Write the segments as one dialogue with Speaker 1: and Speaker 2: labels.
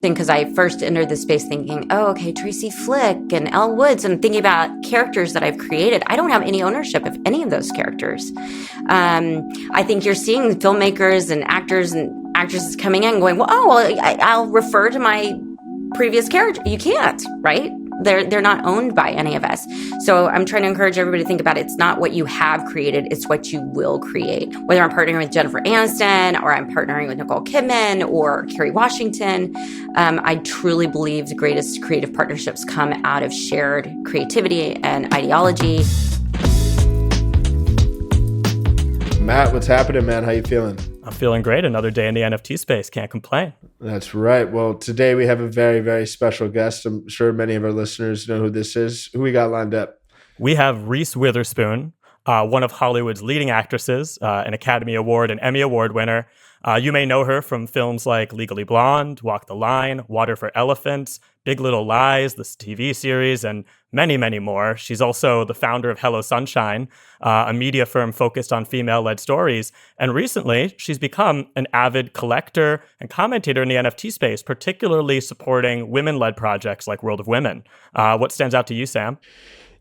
Speaker 1: Because I first entered the space thinking, oh, okay, Tracy Flick and Elle Woods, and thinking about characters that I've created. I don't have any ownership of any of those characters. I think you're seeing filmmakers and actors and actresses coming in going, I'll refer to my previous character. You can't, right? They're not owned by any of us. So I'm trying to encourage everybody to think about it. It's not what you have created, it's what you will create. Whether I'm partnering with Jennifer Aniston or I'm partnering with Nicole Kidman or Kerry Washington, I truly believe the greatest creative partnerships come out of shared creativity and ideology.
Speaker 2: Matt, what's happening, man? How you feeling?
Speaker 3: I'm feeling great. Another day in the NFT space. Can't complain.
Speaker 2: That's right. Well, today we have a very, very special guest. I'm sure many of our listeners know who this is. Who we got lined up?
Speaker 3: We have Reese Witherspoon, one of Hollywood's leading actresses, an Academy Award and Emmy Award winner. You may know her from films like Legally Blonde, Walk the Line, Water for Elephants, Big Little Lies, this TV series, and many, many more. She's also the founder of Hello Sunshine, a media firm focused on female-led stories. And recently, she's become an avid collector and commentator in the NFT space, particularly supporting women-led projects like World of Women. What stands out to you, Sam?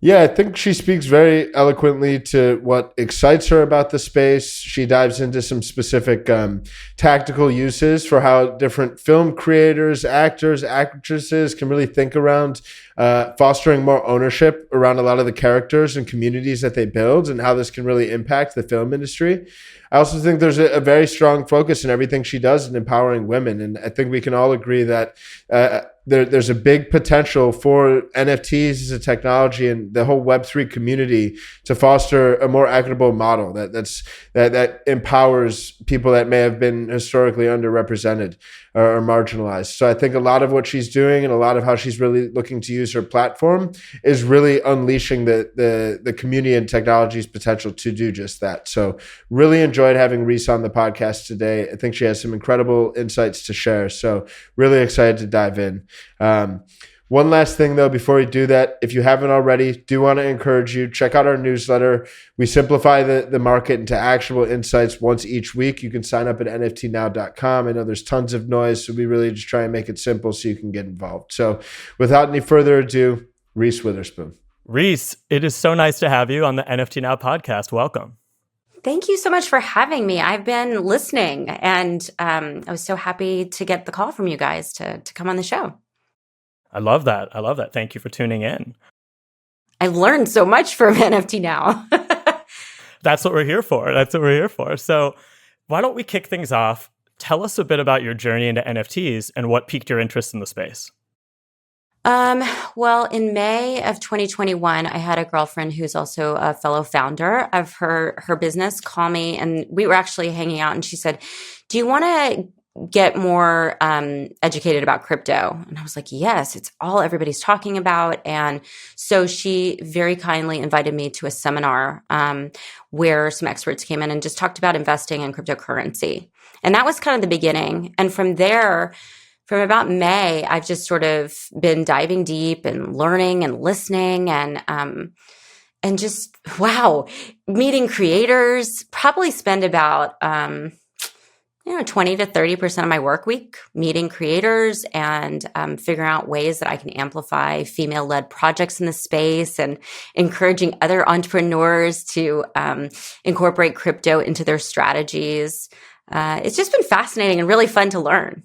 Speaker 2: Yeah, I think she speaks very eloquently to what excites her about the space. She dives into some specific tactical uses for how different film creators, actors, actresses can really think around fostering more ownership around a lot of the characters and communities that they build and how this can really impact the film industry. I also think there's a very strong focus in everything she does in empowering women. And I think we can all agree that there's a big potential for NFTs as a technology and the whole Web3 community to foster a more equitable model that empowers people that may have been historically underrepresented or marginalized. So I think a lot of what she's doing and a lot of how she's really looking to use her platform is really unleashing the community and technology's potential to do just that. So really enjoyed having Reese on the podcast today. I think she has some incredible insights to share. So really excited to dive in. One last thing though, before we do that, if you haven't already, do want to encourage you, check out our newsletter. We simplify the market into actionable insights once each week. You can sign up at nftnow.com. I know there's tons of noise, so we really just try and make it simple so you can get involved. So without any further ado, Reese Witherspoon.
Speaker 3: Reese, it is so nice to have you on the NFT Now podcast. Welcome.
Speaker 1: Thank you so much for having me. I've been listening, and I was so happy to get the call from you guys to come on the show.
Speaker 3: I love that. I love that. Thank you for tuning in.
Speaker 1: I've learned so much from NFT Now.
Speaker 3: That's what we're here for. That's what we're here for. So why don't we kick things off? Tell us a bit about your journey into NFTs and what piqued your interest in the space.
Speaker 1: Well, in May of 2021, I had a girlfriend who's also a fellow founder of her business call me, and we were actually hanging out, and she said, do you want to get more educated about crypto? And I was like, yes, it's all everybody's talking about. And so she very kindly invited me to a seminar where some experts came in and just talked about investing in cryptocurrency. And that was kind of the beginning. And from there, from about May, I've just sort of been diving deep and learning and listening and just, wow, meeting creators. Probably spend about 20 to 30% of my work week meeting creators and figuring out ways that I can amplify female-led projects in the space and encouraging other entrepreneurs to incorporate crypto into their strategies. It's just been fascinating and really fun to learn.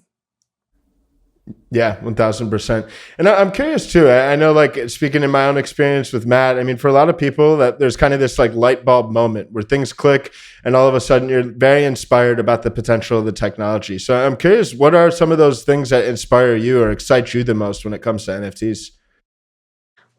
Speaker 2: Yeah, 1000%. And I'm curious too. I know, like, speaking in my own experience with Matt, I mean, for a lot of people that there's kind of this like light bulb moment where things click and all of a sudden you're very inspired about the potential of the technology. So I'm curious, what are some of those things that inspire you or excite you the most when it comes to NFTs?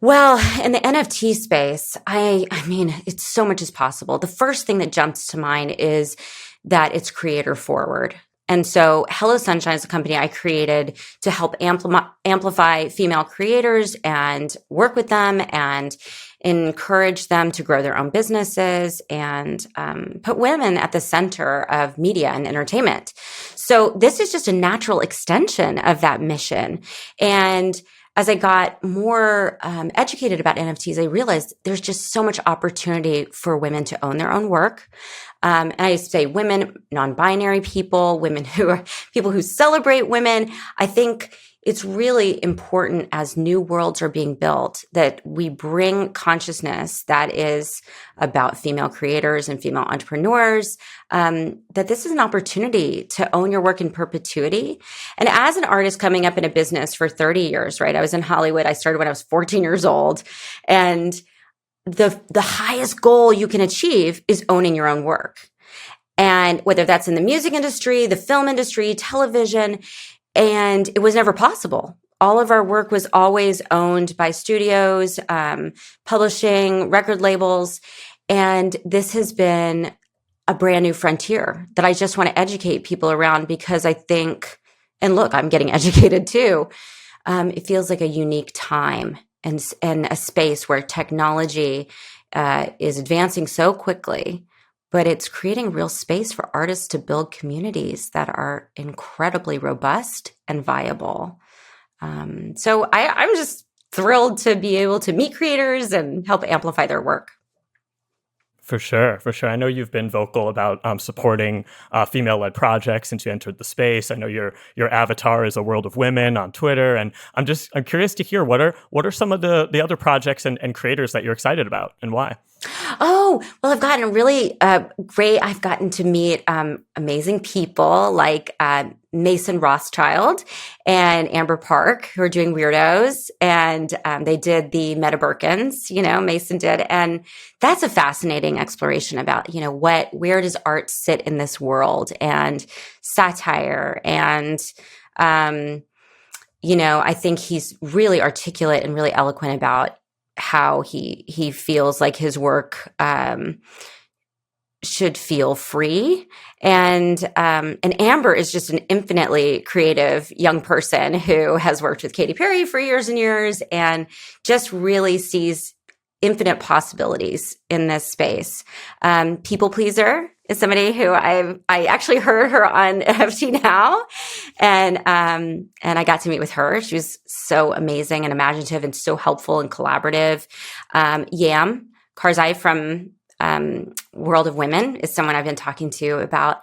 Speaker 1: Well, in the NFT space, I mean, it's so much is possible. The first thing that jumps to mind is that it's creator forward. And so Hello Sunshine is a company I created to help amplify female creators and work with them and encourage them to grow their own businesses and put women at the center of media and entertainment. So this is just a natural extension of that mission. And as I got more educated about NFTs, I realized there's just so much opportunity for women to own their own work. And I say women, non-binary people, women who are people who celebrate women. I think it's really important as new worlds are being built that we bring consciousness that is about female creators and female entrepreneurs, that this is an opportunity to own your work in perpetuity. And as an artist coming up in a business for 30 years, right? I was in Hollywood. I started when I was 14 years old. And the highest goal you can achieve is owning your own work. And whether that's in the music industry, the film industry, television, and it was never possible. All of our work was always owned by studios, publishing, record labels. And this has been a brand new frontier that I just want to educate people around, because I think, and look, I'm getting educated too. It feels like a unique time and a space where technology is advancing so quickly, but it's creating real space for artists to build communities that are incredibly robust and viable. So I'm just thrilled to be able to meet creators and help amplify their work.
Speaker 3: For sure. I know you've been vocal about supporting female-led projects since you entered the space. I know your avatar is a world of women on Twitter, and I'm curious to hear what are some of the other projects and creators that you're excited about, and why?
Speaker 1: Oh, well, I've gotten I've gotten to meet amazing people like Mason Rothschild and Amber Park, who are doing Weirdos. And they did the Meta Birkins, Mason did. And that's a fascinating exploration about, where does art sit in this world, and satire. And, I think he's really articulate and really eloquent about how he feels like his work should feel free. And Amber is just an infinitely creative young person who has worked with Katy Perry for years and years, and just really sees infinite possibilities in this space. People Pleaser is somebody who I actually heard her on NFT Now, and I got to meet with her. She was so amazing and imaginative and so helpful and collaborative. Yam Karzai from World of Women is someone I've been talking to about,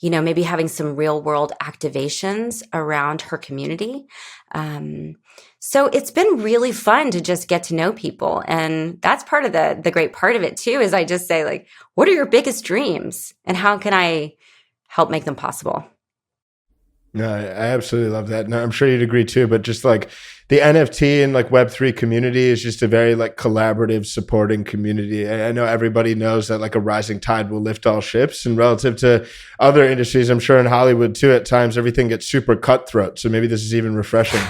Speaker 1: maybe having some real world activations around her community. So it's been really fun to just get to know people. And that's part of the great part of it too, is I just say, like, what are your biggest dreams and how can I help make them possible?
Speaker 2: No, I absolutely love that. And I'm sure you'd agree too, but just like the NFT and like Web3 community is just a very like collaborative, supporting community. I know everybody knows that like a rising tide will lift all ships, and relative to other industries, I'm sure in Hollywood too, at times everything gets super cutthroat. So maybe this is even refreshing.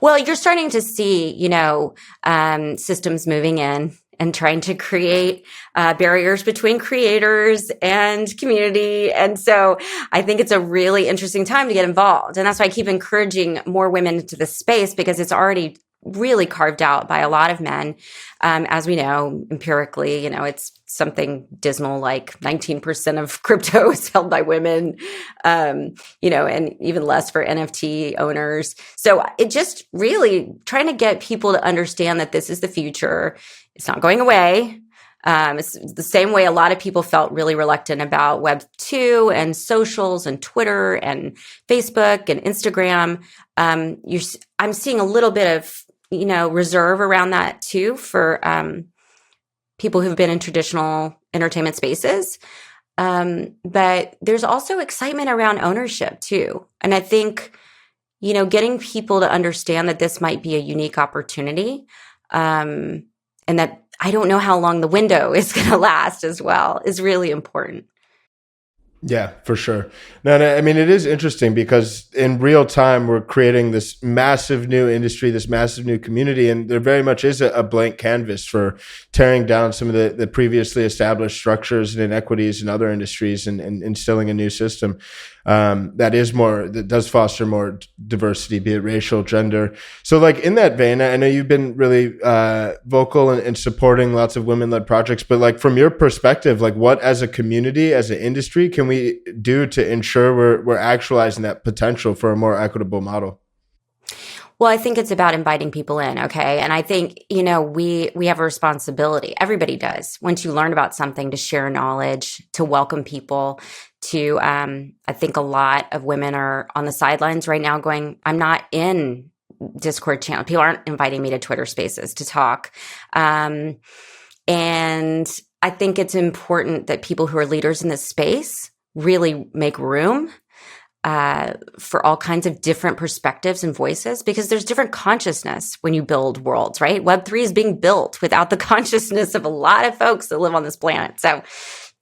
Speaker 1: Well, you're starting to see, systems moving in and trying to create barriers between creators and community. And so I think it's a really interesting time to get involved. And that's why I keep encouraging more women into this space, because it's already really carved out by a lot of men. As we know, empirically, it's something dismal like 19% of crypto is held by women, and even less for NFT owners. So it just really trying to get people to understand that this is the future. It's not going away. It's the same way a lot of people felt really reluctant about Web2 and socials and Twitter and Facebook and Instagram. I'm seeing a little bit of reserve around that too for people who've been in traditional entertainment spaces. But there's also excitement around ownership too. And I think, getting people to understand that this might be a unique opportunity, and that I don't know how long the window is going to last as well, is really important.
Speaker 2: Yeah, for sure. No, I mean, it is interesting because in real time, we're creating this massive new industry, this massive new community, and there very much is a blank canvas for tearing down some of the previously established structures and inequities in other industries and instilling a new system that does foster more diversity, be it racial, gender. So like in that vein, I know you've been really vocal and supporting lots of women-led projects, but like from your perspective, like what as a community, as an industry, can we do to ensure we're actualizing that potential for a more equitable model?
Speaker 1: Well, I think it's about inviting people in, okay? And I think, you know, we have a responsibility. Everybody does. Once you learn about something, to share knowledge, to welcome people, to I think a lot of women are on the sidelines right now going, I'm not in Discord channel. People aren't inviting me to Twitter Spaces to talk. And I think it's important that people who are leaders in this space really make room for all kinds of different perspectives and voices, because there's different consciousness when you build worlds, right? Web3 is being built without the consciousness of a lot of folks that live on this planet. So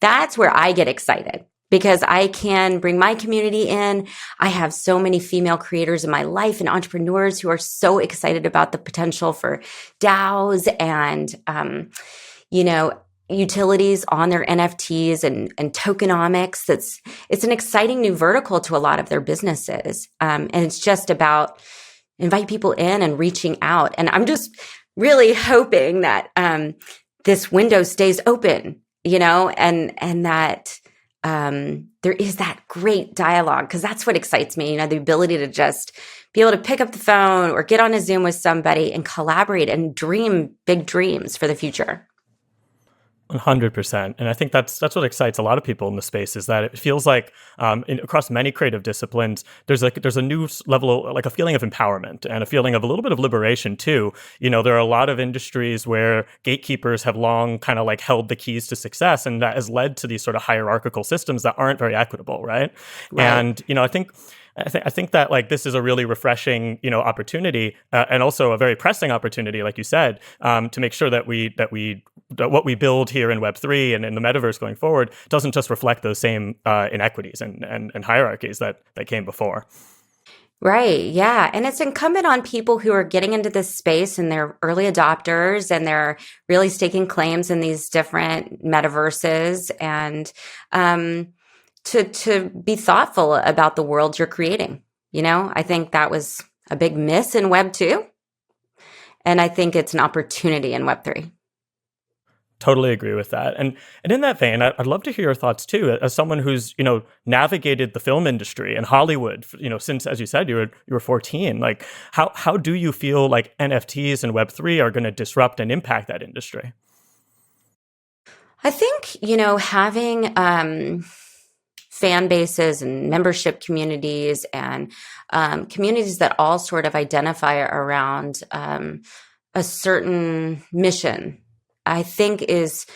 Speaker 1: that's where I get excited, because I can bring my community in. I have so many female creators in my life and entrepreneurs who are so excited about the potential for DAOs and, you know, utilities on their NFTs and tokenomics. It's an exciting new vertical to a lot of their businesses. And it's just about invite people in and reaching out. And I'm just really hoping that this window stays open, you know, and that there is that great dialogue, because that's what excites me, you know, the ability to just be able to pick up the phone or get on a Zoom with somebody and collaborate and dream big dreams for the future.
Speaker 3: 100%. And I think that's what excites a lot of people in the space, is that it feels like across many creative disciplines, there's a new level, like a feeling of empowerment and a feeling of a little bit of liberation too. You know, there are a lot of industries where gatekeepers have long kind of like held the keys to success, and that has led to these sort of hierarchical systems that aren't very equitable, right? And, you know, I think that like this is a really refreshing, you know, opportunity, and also a very pressing opportunity, like you said, to make sure that what we build here in Web3 and in the metaverse going forward doesn't just reflect those same inequities and hierarchies that came before.
Speaker 1: Right. Yeah. And it's incumbent on people who are getting into this space and they're early adopters and they're really staking claims in these different metaverses, and to be thoughtful about the world you're creating. You know, I think that was a big miss in Web 2. And I think it's an opportunity in Web 3.
Speaker 3: Totally agree with that. And in that vein, I'd love to hear your thoughts too, as someone who's, you know, navigated the film industry and Hollywood, you know, since, as you said, you were 14. Like, how do you feel like NFTs and Web3 are going to disrupt and impact that industry?
Speaker 1: I think, you know, having fan bases and membership communities and communities that all sort of identify around a certain mission, I think is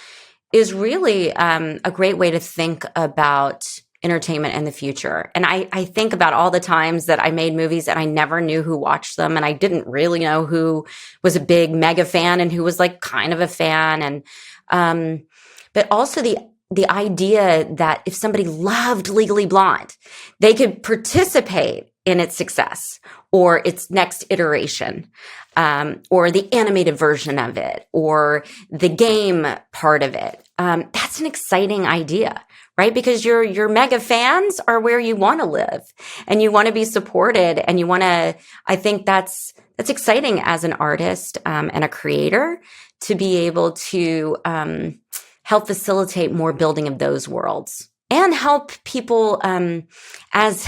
Speaker 1: really a great way to think about entertainment in the future. And I think about all the times that I made movies and I never knew who watched them, and I didn't really know who was a big mega fan and who was like kind of a fan. And but also the idea that if somebody loved Legally Blonde, they could participate in its success or its next iteration, or the animated version of it, or the game part of it. That's an exciting idea, right? Because your mega fans are where you want to live and you want to be supported, and you want to, I think that's exciting as an artist and a creator to be able to help facilitate more building of those worlds. And help people, as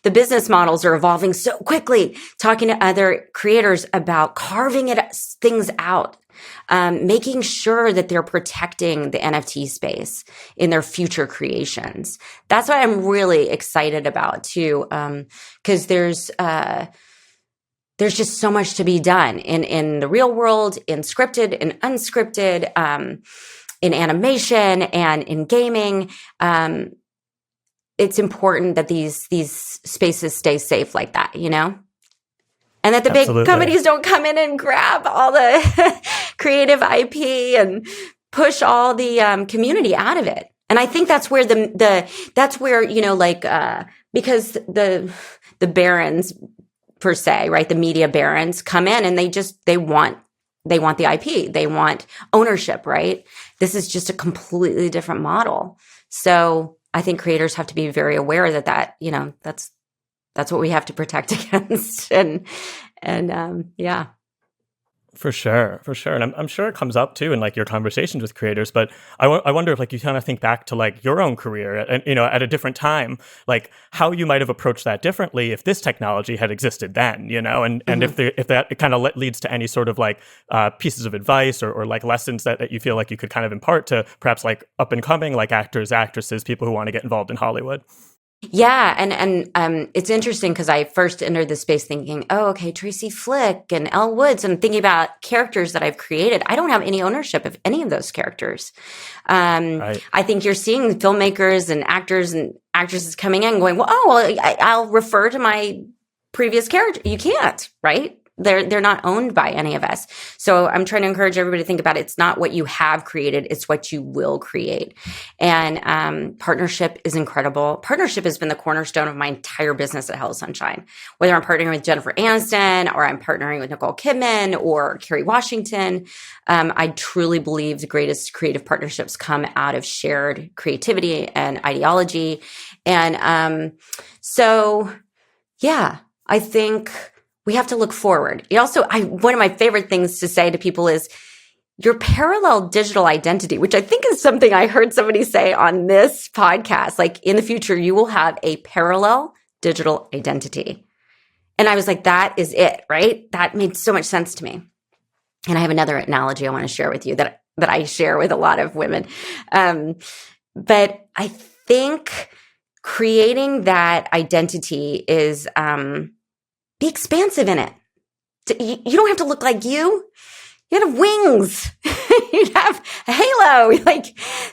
Speaker 1: the business models are evolving so quickly, talking to other creators about carving things out, making sure that they're protecting the NFT space in their future creations. That's what I'm really excited about too, because there's just so much to be done in the real world, in scripted and unscripted, in animation and in gaming. It's important that these spaces stay safe like that, you know? And that the
Speaker 3: Absolutely.
Speaker 1: big companies don't come in and grab all the creative IP and push all the community out of it. And I think that's where that's where, you know, like because the barons per se, right? The media barons come in and they want the IP. They want ownership, right? This is just a completely different model. So I think creators have to be very aware that you know, that's what we have to protect against. And yeah.
Speaker 3: For sure, for sure. And I'm sure it comes up too in like your conversations with creators, but I wonder if like you kind of think back to like your own career and, at a different time, like how you might have approached that differently if this technology had existed then, and if that kind of leads to any sort of like pieces of advice or like lessons that you feel like you could kind of impart to perhaps like up and coming like actors, actresses, people who want to get involved in Hollywood.
Speaker 1: Yeah, and it's interesting because I first entered the space thinking, oh, okay, Tracy Flick and Elle Woods, and thinking about characters that I've created. I don't have any ownership of any of those characters.
Speaker 3: Right.
Speaker 1: I think you're seeing filmmakers and actors and actresses coming in going, I'll refer to my previous character. You can't, right? They're not owned by any of us. So I'm trying to encourage everybody to think about it's not what you have created, it's what you will create. And partnership is incredible. Partnership has been the cornerstone of my entire business at Hello Sunshine. Whether I'm partnering with Jennifer Aniston or I'm partnering with Nicole Kidman or Kerry Washington, I truly believe the greatest creative partnerships come out of shared creativity and ideology. And so, yeah, I think we have to look forward. One of my favorite things to say to people is your parallel digital identity, which I think is something I heard somebody say on this podcast. Like in the future, you will have a parallel digital identity. And I was like, that is it, right? That made so much sense to me. And I have another analogy I want to share with you that I share with a lot of women. But I think creating that identity is, be expansive in it. You don't have to look like you. You have wings. You have a halo. Like,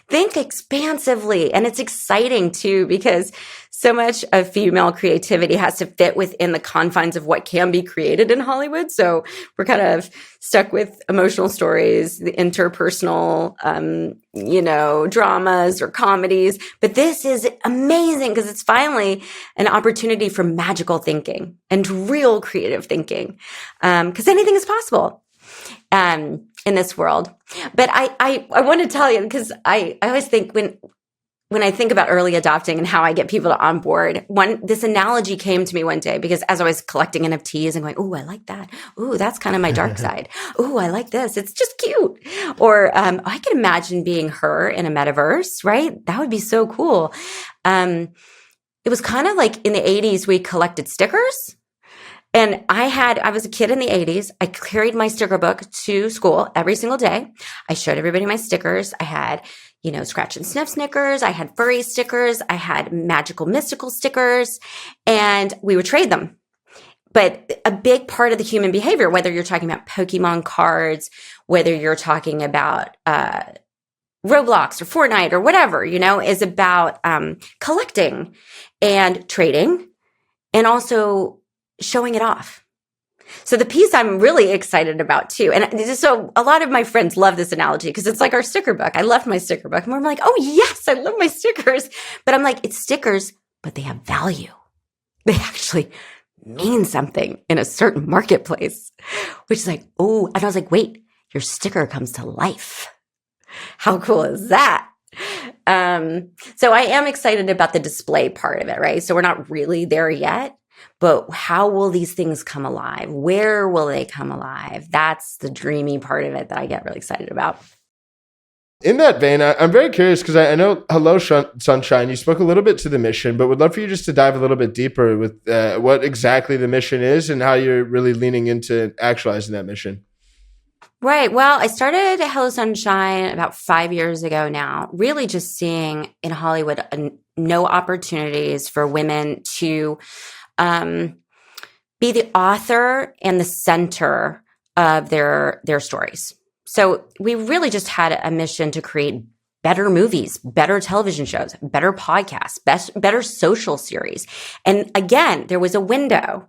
Speaker 1: think expansively. And it's exciting too, because so much of female creativity has to fit within the confines of what can be created in Hollywood. So we're kind of stuck with emotional stories, the interpersonal, dramas or comedies. But this is amazing because it's finally an opportunity for magical thinking and real creative thinking. Because anything is possible. In this world. But I want to tell you, because I always think when I think about early adopting and how I get people to onboard, this analogy came to me one day because as I was collecting NFTs and going, oh, I like that. Oh, that's kind of my dark side. Oh, I like this. It's just cute. Or I can imagine being her in a metaverse, right? That would be so cool. It was kind of like in the 80s, we collected stickers. And I was a kid in the 80s. I carried my sticker book to school every single day. I showed everybody my stickers. I had, scratch and sniff stickers. I had furry stickers. I had magical, mystical stickers, and we would trade them. But a big part of the human behavior, whether you're talking about Pokemon cards, whether you're talking about, Roblox or Fortnite or whatever, is about, collecting and trading and also showing it off. So the piece I'm really excited about too, and so a lot of my friends love this analogy because it's like our sticker book. I love my sticker book. And we're like, oh yes, I love my stickers. But I'm like, it's stickers, but they have value. They actually mean something in a certain marketplace, which is like, oh, and I was like, wait, your sticker comes to life. How cool is that? So I am excited about the display part of it, right? So we're not really there yet. But how will these things come alive? Where will they come alive? That's the dreamy part of it that I get really excited about.
Speaker 2: In that vein, I'm very curious because I know Hello Sunshine, you spoke a little bit to the mission, but would love for you just to dive a little bit deeper with what exactly the mission is and how you're really leaning into actualizing that mission.
Speaker 1: Right. Well, I started Hello Sunshine about 5 years ago now, really just seeing in Hollywood no opportunities for women to be the author and the center of their stories. So we really just had a mission to create better movies, better television shows, better podcasts, better social series. And again, there was a window.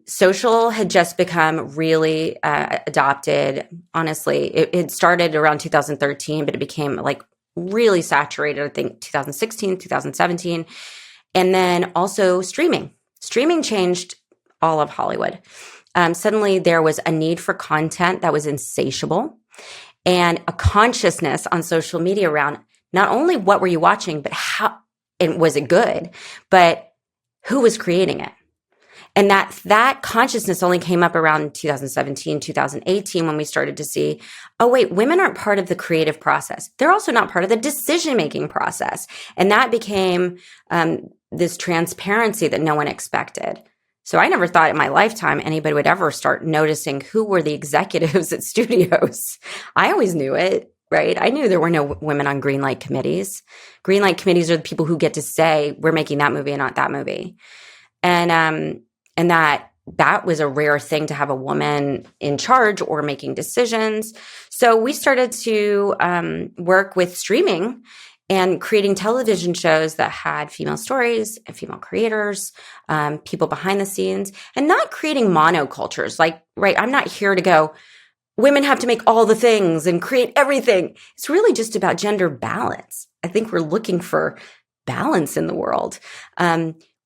Speaker 1: Social had just become really adopted. Honestly, it started around 2013, but it became like really saturated, I think 2016, 2017. And then also streaming. Streaming changed all of Hollywood. Suddenly there was a need for content that was insatiable and a consciousness on social media around not only what were you watching, but how, and was it good, but who was creating it? And that consciousness only came up around 2017, 2018, when we started to see, oh, wait, women aren't part of the creative process. They're also not part of the decision-making process. And that became this transparency that no one expected. So I never thought in my lifetime anybody would ever start noticing who were the executives at studios. I always knew it, right? I knew there were no women on green light committees. Green light committees are the people who get to say, we're making that movie and not that movie. And that was a rare thing to have a woman in charge or making decisions. So we started to work with streaming and creating television shows that had female stories and female creators, people behind the scenes, and not creating monocultures. Like, right, I'm not here to go, women have to make all the things and create everything. It's really just about gender balance. I think we're looking for balance in the world.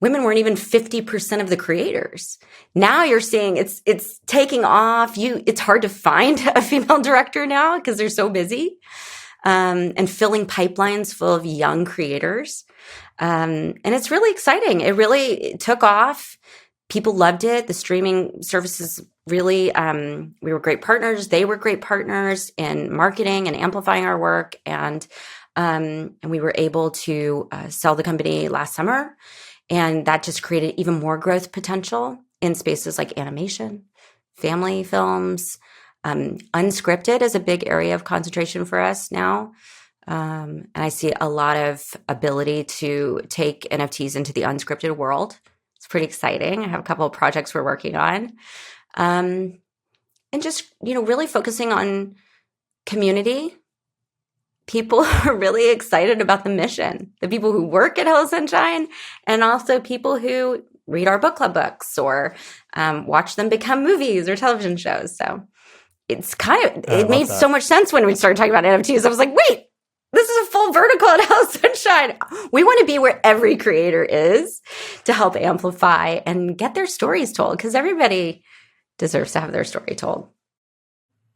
Speaker 1: Women weren't even 50% of the creators. Now you're seeing it's taking off. It's hard to find a female director now because they're so busy. And filling pipelines full of young creators. And it's really exciting. It really took off. People loved it. The streaming services really, we were great partners. They were great partners in marketing and amplifying our work. And we were able to sell the company last summer. And that just created even more growth potential in spaces like animation, family films. Unscripted is a big area of concentration for us now. And I see a lot of ability to take NFTs into the unscripted world. It's pretty exciting. I have a couple of projects we're working on. And just, really focusing on community. People are really excited about the mission. The people who work at Hello Sunshine and also people who read our book club books or watch them become movies or television shows. So it's it made so much sense when we started talking about NFTs. I was like, wait, this is a full vertical at Hello Sunshine. We want to be where every creator is to help amplify and get their stories told, because everybody deserves to have their story told.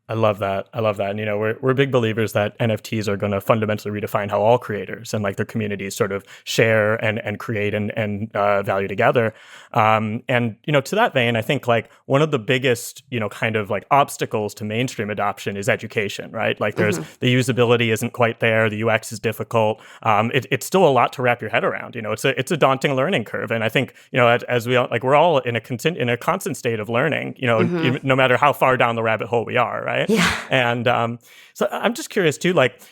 Speaker 3: I love that. And, we're big believers that NFTs are going to fundamentally redefine how all creators and like their communities sort of share and create and value together. And, to that vein, I think like one of the biggest, kind of like obstacles to mainstream adoption is education, right? Like there's the usability isn't quite there. The UX is difficult. It's still a lot to wrap your head around. It's a daunting learning curve. And I think, as we all, like, we're all in a constant state of learning, no matter how far down the rabbit hole we are, right?
Speaker 1: Yeah.
Speaker 3: And so I'm just curious too, like,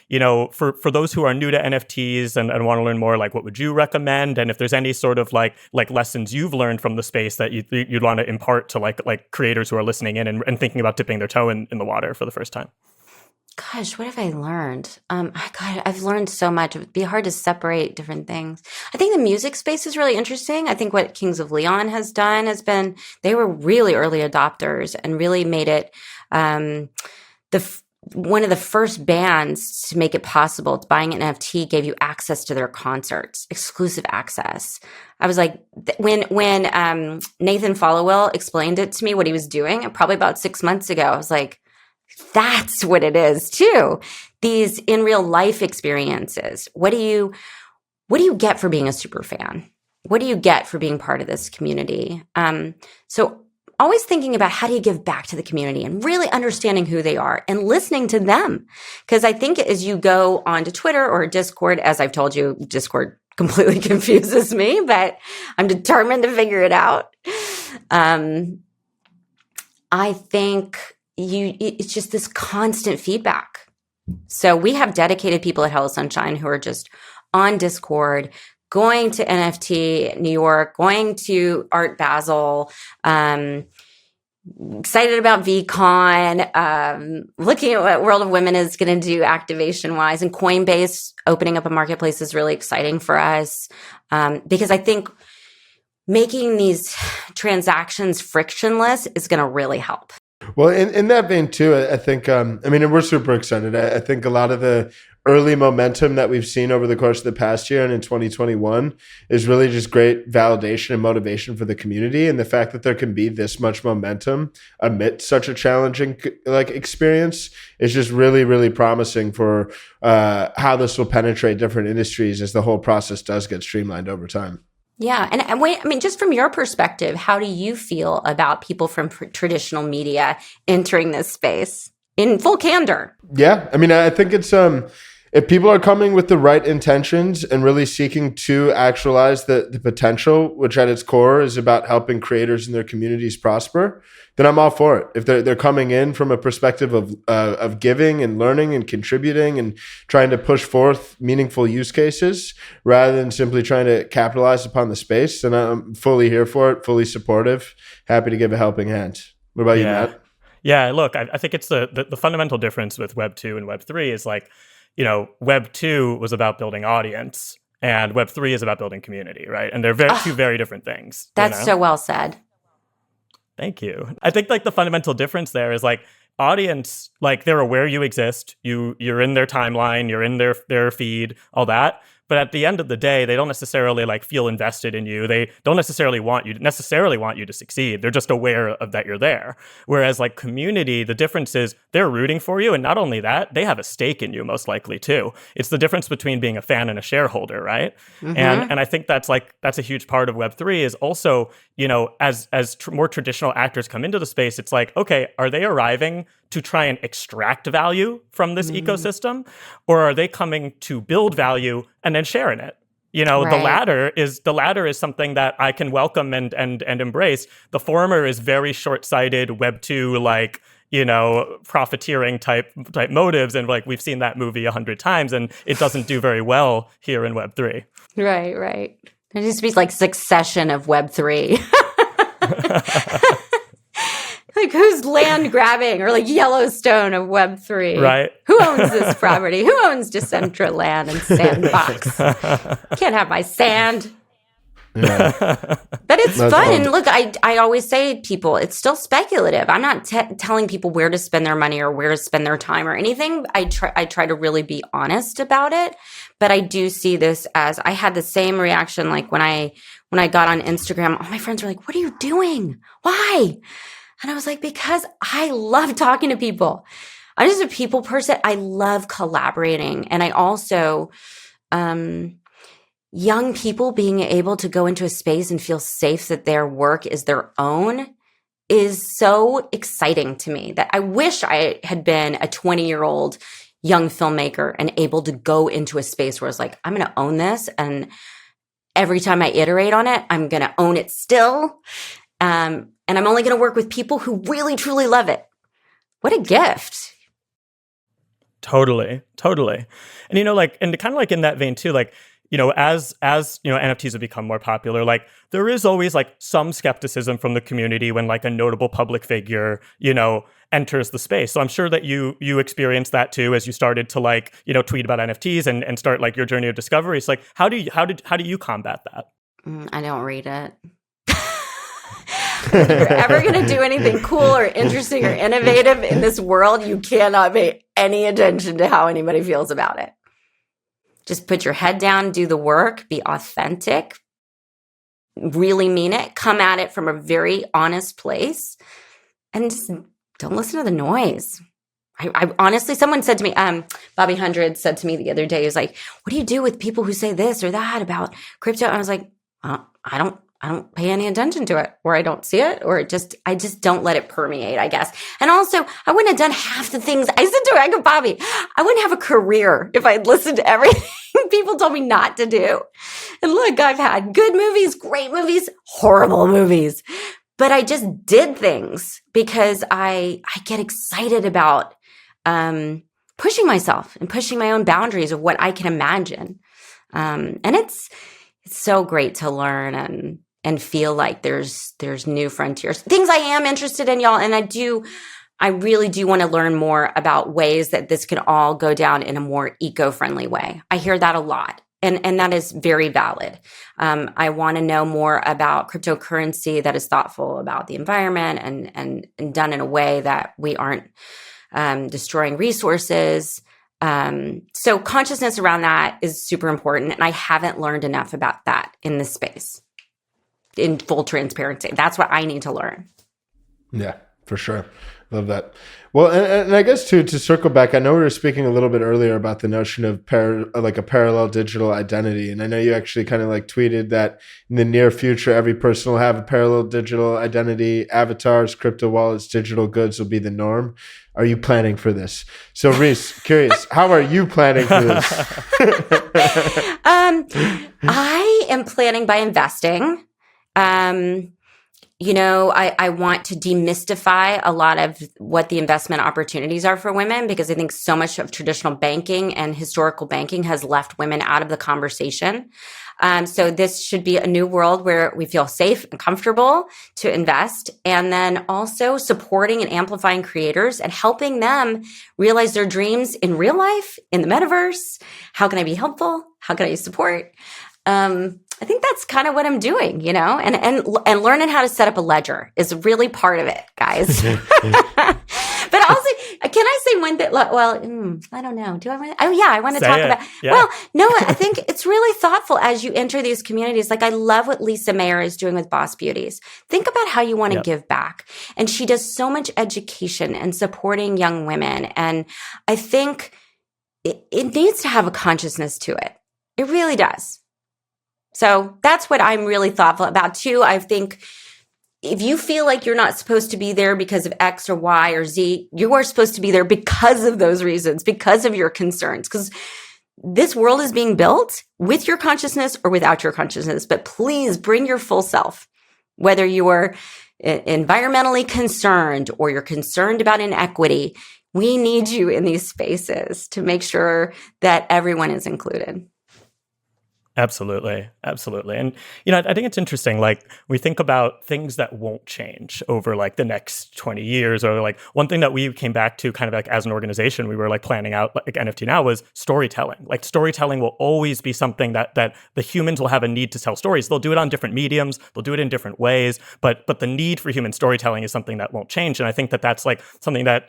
Speaker 3: for those who are new to NFTs and want to learn more, like what would you recommend? And if there's any sort of like lessons you've learned from the space that you'd want to impart to like creators who are listening in and thinking about dipping their toe in the water for the first time.
Speaker 1: Gosh, what have I learned? I've learned so much. It'd be hard to separate different things. I think the music space is really interesting. I think what Kings of Leon has done has been, they were really early adopters and really made it one of the first bands to make it possible. Buying an NFT gave you access to their concerts, exclusive access. I was like, when Nathan Followell explained it to me, what he was doing, probably about 6 months ago, I was like, that's what it is too. These in real life experiences. What do you get for being a super fan? What do you get for being part of this community? So always thinking about how do you give back to the community and really understanding who they are and listening to them. Because I think as you go onto Twitter or Discord, as I've told you, Discord completely confuses me, but I'm determined to figure it out. I think it's just this constant feedback. So we have dedicated people at Hello Sunshine who are just on Discord, going to NFT New York, going to Art Basel, excited about VCon, looking at what World of Women is going to do activation-wise. And Coinbase opening up a marketplace is really exciting for us because I think making these transactions frictionless is going to really help.
Speaker 2: Well, in that vein too, I think, and we're super excited. I think a lot of the early momentum that we've seen over the course of the past year and in 2021 is really just great validation and motivation for the community. And the fact that there can be this much momentum amid such a challenging experience is just really, really promising for how this will penetrate different industries as the whole process does get streamlined over time.
Speaker 1: Yeah. And wait, I mean, just from your perspective, how do you feel about people from traditional media entering this space in full candor?
Speaker 2: Yeah, I mean, I think it's if people are coming with the right intentions and really seeking to actualize the potential, which at its core is about helping creators in their communities prosper, then I'm all for it. If they're coming in from a perspective of giving and learning and contributing and trying to push forth meaningful use cases rather than simply trying to capitalize upon the space, then I'm fully here for it, fully supportive, happy to give a helping hand. What about you, Matt?
Speaker 3: Yeah, look, I think it's the fundamental difference with Web 2 and Web 3 is like, Web 2 was about building audience and Web 3 is about building community, right? And they're two very different things.
Speaker 1: That's so well said.
Speaker 3: Thank you. I think like the fundamental difference there is like audience, like they're aware you exist, you're in their timeline, you're in their feed, all that. But at the end of the day, they don't necessarily like feel invested in you. They don't necessarily want you to succeed. They're just aware of that you're there. Whereas like community, the difference is they're rooting for you. And not only that, they have a stake in you most likely too. It's the difference between being a fan and a shareholder, right? Mm-hmm. And I think that's a huge part of Web3 is also, as more traditional actors come into the space, it's like, okay, are they arriving to try and extract value from this ecosystem, or are they coming to build value and then sharing it? Right. The latter is something that I can welcome and embrace. The former is very short-sighted Web 2, like, profiteering type motives, and like we've seen that movie 100 times, and it doesn't do very well here in Web 3.
Speaker 1: Right. There needs to be like succession of Web 3. Like who's land grabbing, or like Yellowstone of Web 3?
Speaker 3: Right.
Speaker 1: Who owns this property? Who owns Decentraland and Sandbox? Can't have my sand.
Speaker 2: Yeah.
Speaker 1: But it's fun. And look, I always say to people, it's still speculative. I'm not telling people where to spend their money or where to spend their time or anything. I try to really be honest about it. But I do see this as, I had the same reaction like when I got on Instagram, all my friends were like, "What are you doing? Why?" And I was like, because I love talking to people. I'm just a people person. I love collaborating. And I also, young people being able to go into a space and feel safe that their work is their own is so exciting to me, that I wish I had been a 20-year-old young filmmaker and able to go into a space where it's like, I'm going to own this. And every time I iterate on it, I'm going to own it still. And I'm only going to work with people who really, truly love it. What a gift.
Speaker 3: Totally. And, and kind of like in that vein too, like, as NFTs have become more popular, like there is always like some skepticism from the community when like a notable public figure, enters the space. So I'm sure that you experienced that too, as you started to like, tweet about NFTs and start like your journey of discovery. It's like, how do you combat that?
Speaker 1: I don't read it. If you're ever going to do anything cool or interesting or innovative in this world, you cannot pay any attention to how anybody feels about it. Just put your head down, do the work, be authentic, really mean it, come at it from a very honest place, and just don't listen to the noise. I honestly, someone said to me, Bobby Hundred said to me the other day, he was like, "What do you do with people who say this or that about crypto?" And I was like, I don't pay any attention to it, or I don't see it, or I just don't let it permeate, I guess. And also, I wouldn't have done half the things I said to Rebecca Bobby. I wouldn't have a career if I'd listened to everything people told me not to do. And look, I've had good movies, great movies, horrible movies, but I just did things because I get excited about pushing myself and pushing my own boundaries of what I can imagine. And it's so great to learn and feel like there's new frontiers, things I am interested in, y'all. And I really do want to learn more about ways that this can all go down in a more eco-friendly way. I hear that a lot, and that is very valid. I want to know more about cryptocurrency that is thoughtful about the environment and done in a way that we aren't destroying resources. So consciousness around that is super important. And I haven't learned enough about that in this space. In full transparency. That's what I need to learn.
Speaker 2: Yeah. For sure. Love that. Well, and I guess to circle back, I know we were speaking a little bit earlier about the notion of like a parallel digital identity. And I know you actually kind of like tweeted that in the near future, every person will have a parallel digital identity. Avatars, crypto wallets, digital goods will be the norm. Are you planning for this? So Reese, curious, how are you planning for this?
Speaker 1: I am planning by investing. I want to demystify a lot of what the investment opportunities are for women, because I think so much of traditional banking and historical banking has left women out of the conversation. So this should be a new world where we feel safe and comfortable to invest, and then also supporting and amplifying creators and helping them realize their dreams in real life, in the metaverse. How can I be helpful? How can I support? I think that's kind of what I'm doing, and learning how to set up a ledger is really part of it, guys. But also, can I say one bit? Well, I don't know. Do I want to? Oh, yeah, I want to talk about. Yeah. Well, no, I think it's really thoughtful as you enter these communities. Like, I love what Lisa Mayer is doing with Boss Beauties. Think about how you want to give back. And she does so much education and supporting young women. And I think it needs to have a consciousness to it. It really does. So that's what I'm really thoughtful about too. I think if you feel like you're not supposed to be there because of X or Y or Z, you are supposed to be there because of those reasons, because of your concerns, because this world is being built with your consciousness or without your consciousness. But please bring your full self, whether you are environmentally concerned or you're concerned about inequity. We need you in these spaces to make sure that everyone is included.
Speaker 3: Absolutely. Absolutely. And, I think it's interesting, like, we think about things that won't change over like the next 20 years, or like one thing that we came back to kind of like as an organization, we were like planning out like NFT Now was storytelling. Like, storytelling will always be something that the humans will have a need to tell stories. They'll do it on different mediums. They'll do it in different ways, but the need for human storytelling is something that won't change. And I think that that's like something that,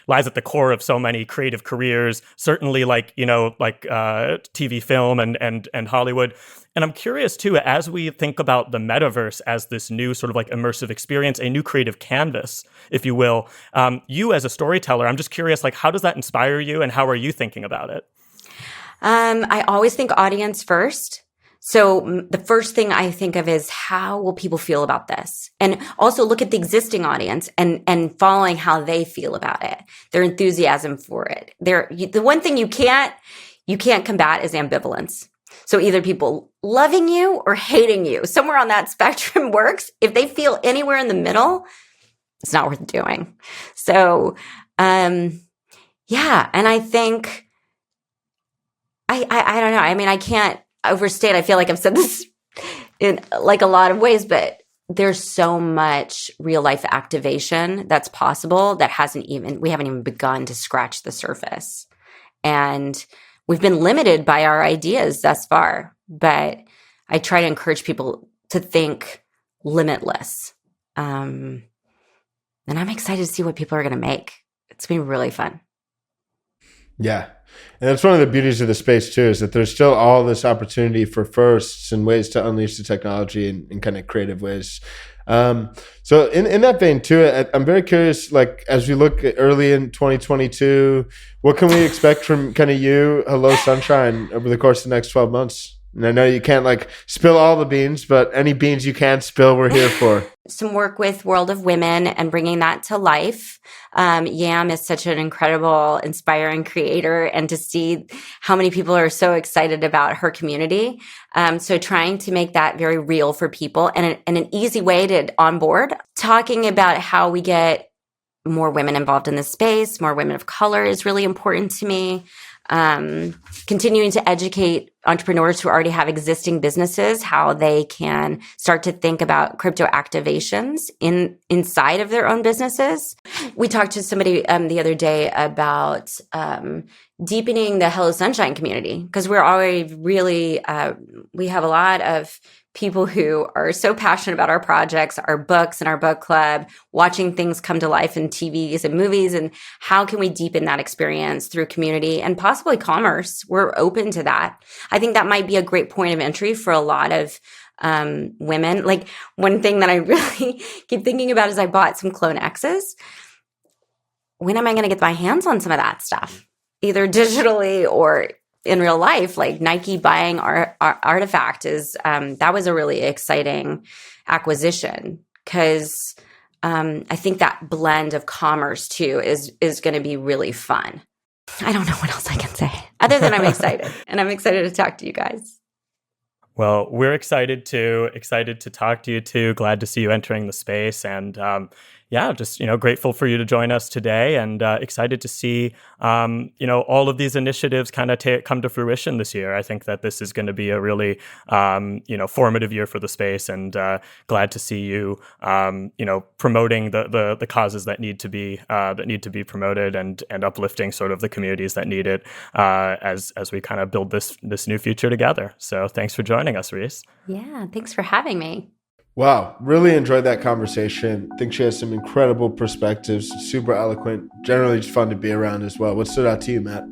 Speaker 3: lies at the core of so many creative careers, certainly like, TV, film and Hollywood. And I'm curious too, as we think about the metaverse as this new sort of like immersive experience, a new creative canvas, if you will, you as a storyteller, I'm just curious, like, how does that inspire you and how are you thinking about it?
Speaker 1: I always think audience first. So the first thing I think of is, how will people feel about this? And also look at the existing audience and following how they feel about it, their enthusiasm for it. The one thing you can't combat is ambivalence. So either people loving you or hating you, somewhere on that spectrum works. If they feel anywhere in the middle, it's not worth doing. So, and I think, I don't know. I mean, I can't overstate. I feel like I've said this in like a lot of ways, but there's so much real life activation that's possible that we haven't even begun to scratch the surface. And we've been limited by our ideas thus far, but I try to encourage people to think limitless. And I'm excited to see what people are going to make. It's been really fun. Yeah.
Speaker 2: And that's one of the beauties of the space too, is that there's still all this opportunity for firsts and ways to unleash the technology in kind of creative ways. So in that vein too, I'm very curious, like, as we look early in 2022, what can we expect from kind of you, Hello Sunshine, over the course of the next 12 months? And I know you can't like spill all the beans, but any beans you can spill, we're here for.
Speaker 1: Some work with World of Women and bringing that to life. Yam is such an incredible, inspiring creator, and to see how many people are so excited about her community. So trying to make that very real for people and an easy way to onboard. Talking about how we get more women involved in this space, more women of color is really important to me. Continuing to educate entrepreneurs who already have existing businesses, how they can start to think about crypto activations inside of their own businesses. We talked to somebody the other day about deepening the Hello Sunshine community, because we're already really, we have a lot of people who are so passionate about our projects, our books and our book club, watching things come to life in TVs and movies, and how can we deepen that experience through community and possibly commerce? We're open to that. I think that might be a great point of entry for a lot of women. Like one thing that I really keep thinking about is I bought some Clone X's. When am I going to get my hands on some of that stuff, either digitally or in real life? Like Nike buying our Artifact is that was a really exciting acquisition, because I think that blend of commerce too is going to be really fun. I don't know what else I can say other than I'm excited, and I'm excited to talk to you guys.
Speaker 3: Well, we're excited to talk to you too. Glad to see you entering the space, and just grateful for you to join us today, and excited to see all of these initiatives kind of come to fruition this year. I think that this is going to be a really formative year for the space, and glad to see you promoting the causes that need to be promoted, and uplifting sort of the communities that need it as we kind of build this new future together. So thanks for joining us, Reese.
Speaker 1: Yeah, thanks for having me.
Speaker 2: Wow, really enjoyed that conversation. I think she has some incredible perspectives, super eloquent, generally just fun to be around as well. What stood out to you, Matt?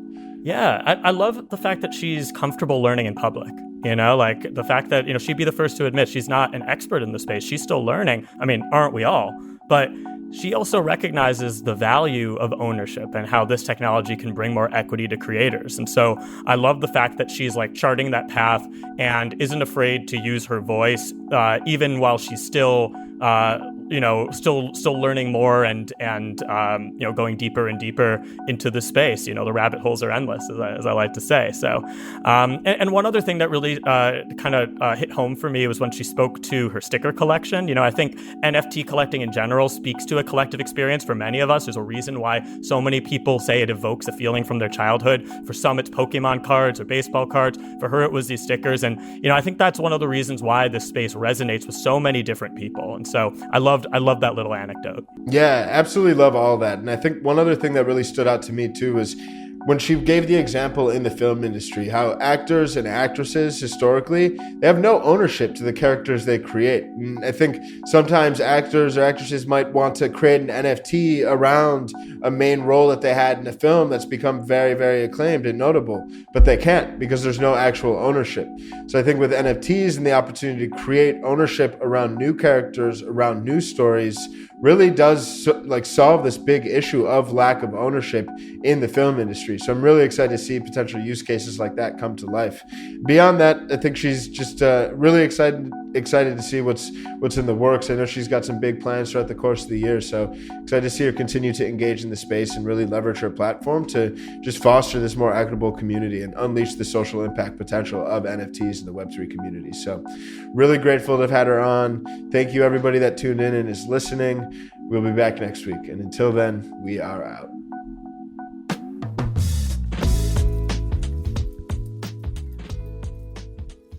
Speaker 3: Yeah, I love the fact that she's comfortable learning in public. Like the fact that, she'd be the first to admit she's not an expert in the space. She's still learning. I mean, aren't we all? But she also recognizes the value of ownership and how this technology can bring more equity to creators. And so I love the fact that she's like charting that path and isn't afraid to use her voice, even while she's still learning more and going deeper and deeper into the space. The rabbit holes are endless, as I like to say. So, and one other thing that really kind of hit home for me was when she spoke to her sticker collection. I think NFT collecting in general speaks to a collective experience for many of us. There's a reason why so many people say it evokes a feeling from their childhood. For some, it's Pokemon cards or baseball cards. For her, it was these stickers. And, I think that's one of the reasons why this space resonates with so many different people. And so I love that little anecdote.
Speaker 2: Yeah, absolutely love all that. And I think one other thing that really stood out to me too was when she gave the example in the film industry, how actors and actresses historically, they have no ownership to the characters they create. And I think sometimes actors or actresses might want to create an NFT around a main role that they had in a film that's become very, very acclaimed and notable, but they can't because there's no actual ownership. So I think with NFTs and the opportunity to create ownership around new characters, around new stories, really does solve this big issue of lack of ownership in the film industry. So I'm really excited to see potential use cases like that come to life. Beyond that, I think she's just really excited to see what's in the works. I know she's got some big plans throughout the course of the year. So excited to see her continue to engage in the space and really leverage her platform to just foster this more equitable community and unleash the social impact potential of NFTs in the Web3 community. So really grateful to have had her on. Thank you everybody that tuned in and is listening. We'll be back next week. And until then, we are out.